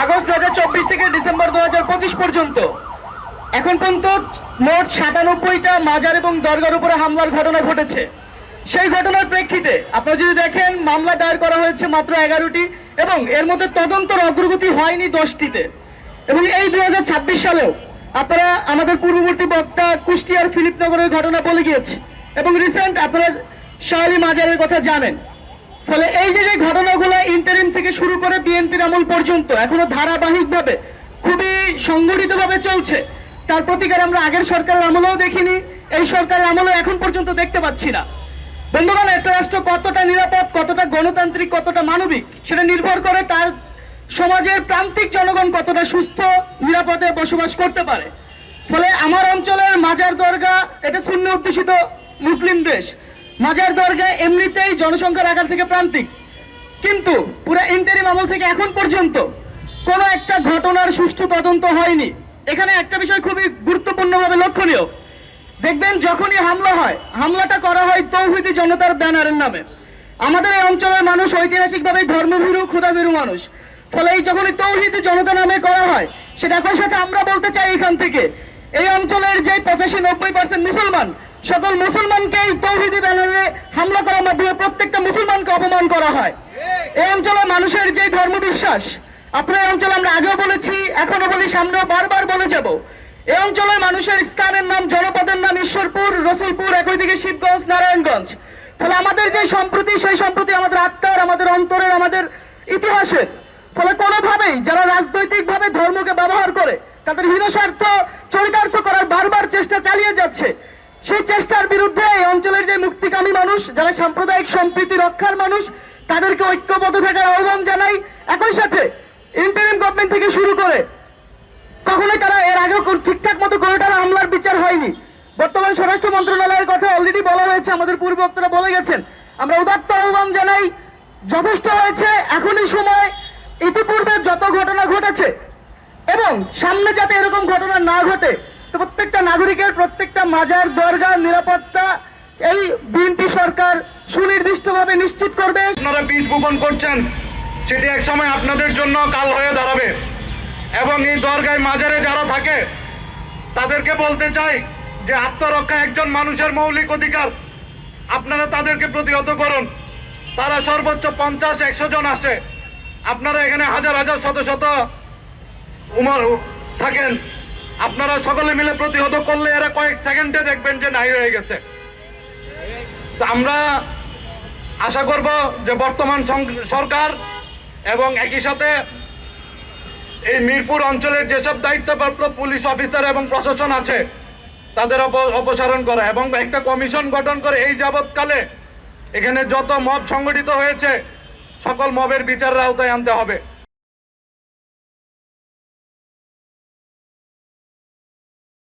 August 2024 থেকে December 2025 পর্যন্ত এখন পর্যন্ত মোট 97টা মাজার এবং দরগার উপরে হামলার ঘটনা ঘটেছে। সেই ঘটনার প্রেক্ষিতে আপনারা যদি দেখেন, মামলা দায়ের করা হয়েছে মাত্র 11টি এবং এর মধ্যে তদন্তর অগ্রগতি হয়নি 10টিতে। এবং এই 2026 সালেও আপনারা আমাদের পূর্ববর্তী বক্তা কুষ্টিয়ার ফিলিপনগরের ঘটনা বলে গিয়েছে এবং রিসেন্ট আপনারা শাহলী মাজারের কথা জানেন। ফলে এই যে ঘটনাগুলো ইন্টারিম থেকে শুরু করে বিএনপির আমল পর্যন্ত এখনো ধারাবাহিকভাবে খুবই সংগঠিতভাবে চলছে, তার প্রতিকার আমরা আগের সরকারের আমলেও দেখিনি, এই সরকারের আমলেও এখন পর্যন্ত দেখতে পাচ্ছি না। বন্ধুগণ, একটা রাষ্ট্র কতটা নিরাপদ, কতটা গণতান্ত্রিক, কতটা মানবিক সেটা নির্ভর করে তার সমাজের প্রান্তিক জনগণ কতটা সুস্থ নিরাপদে বসবাস করতে পারে। ফলে আমার অঞ্চলের মাজার দরগা এটা সুন্নি অধ্যুষিত মুসলিম দেশ। মাজার দরগা এমনিতেই জনসংখ্যার আকার থেকে প্রান্তিক, কিন্তু পুরো ইন্টারিম আমল থেকে এখন পর্যন্ত কোনো একটা ঘটনার সুষ্ঠু তদন্ত হয়নি। এখানে একটা বিষয় খুবই গুরুত্বপূর্ণভাবে লক্ষণীয়, দেখবেন যখনই হামলা হয়, হামলাটা করা হয় তৌহিদি জনতার ব্যানারের নামে। আমাদের এই অঞ্চলের মানুষ ঐতিহাসিকভাবেই ধর্মভীরু, ক্ষুধাভীরু মানুষ। ফলে এই যখনই তৌহিদি জনতা নামে করা হয়, সেটা একই সাথে আমরা বলতে চাই এখান থেকে এই অঞ্চলের যে 85-90% মুসলমান, সকল মুসলমানকে এই তৌহিদি ব্যানারে হামলা করার মাধ্যমে প্রত্যেকটা মুসলমানকে অপমান করা হয়। এই অঞ্চলের মানুষের যে ধর্মবিশ্বাস, আপনার অঞ্চলে আমরা আগেও বলেছি, এখনো বলি, সামনেও বারবার বলে যাব, এই অঞ্চলের মানুষের স্থানের নাম, জনপদের নাম ঈশ্বরপুর, রসুলপুর, একই দিকে শিবগঞ্জ, নারায়ণগঞ্জ। ফলে আমাদের যে সম্প্রতি, সেই সম্প্রতি আমাদের আত্মার, আমাদের অন্তরের, আমাদের ইতিহাসের। ফলে কোনোভাবেই যারা রাজনৈতিকভাবে ধর্মকে ব্যবহার করে তাদের হীনস্বার্থ চরিতার্থ করার বারবার চেষ্টা চালিয়ে যাচ্ছে, সেই চেষ্টার বিরুদ্ধে এই অঞ্চলের যে মুক্তিকামী মানুষ, যারা সাম্প্রদায়িক সম্প্রীতি রক্ষার মানুষ, তাদেরকে ঐক্যবদ্ধ থাকার আহ্বান জানাই। একই সাথে ইন্টারিম গভর্নমেন্ট থেকে শুরু করে কখনোই তারা এর আগেও ঠিকঠাক মতো কোনোটার হামলার বিচার হয়নি। বর্তমান স্বরাষ্ট্র মন্ত্রণালয়ের কথা অলরেডি বলা হয়েছে, আমাদের পূর্ব বক্তারা বলে গেছেন। আমরা উদাত্ত আহ্বান জানাই, যথেষ্ট হয়েছে, এখনই সময় ইতিপূর্বে যত ঘটনা ঘটেছে এবং সামনে যাতে এরকম ঘটনা না ঘটে, তো প্রত্যেকটা নাগরিকের, প্রত্যেকটা মাজার দরগার নিরাপত্তা এই বিএনপি সরকার সুনির্দিষ্টভাবে নিশ্চিত করবে। আপনারা বীজ বপন করছেন, সেটি এক সময় আপনাদের জন্য কাল হয়ে দাঁড়াবে। এবং এই দরগায় মাজারে যারা থাকে তাদেরকে বলতে চাই যে আত্মরক্ষা একজন মানুষের মৌলিক অধিকার, আপনারা তাদেরকে প্রতিহত করুন। তারা সর্বোচ্চ 50-100 জন আসে, আপনারা এখানে হাজার হাজার শত শত উমর থাকেন, আপনারা সকলে মিলে প্রতিহত করলে এরা কয়েক সেকেন্ডে দেখবেন যে নাই হয়ে গেছে। আমরা আশা করব যে বর্তমান সরকার এবং একই সাথে এই মিরপুর অঞ্চলের যেসব দায়িত্বপ্রাপ্ত পুলিশ অফিসার এবং প্রশাসন আছে তাদের অপসারণ করা এবং একটা কমিশন গঠন করে এই যাবৎকালে এখানে যত মব সংগঠিত হয়েছে সকল মবের বিচারের আওতায় আনতে হবে।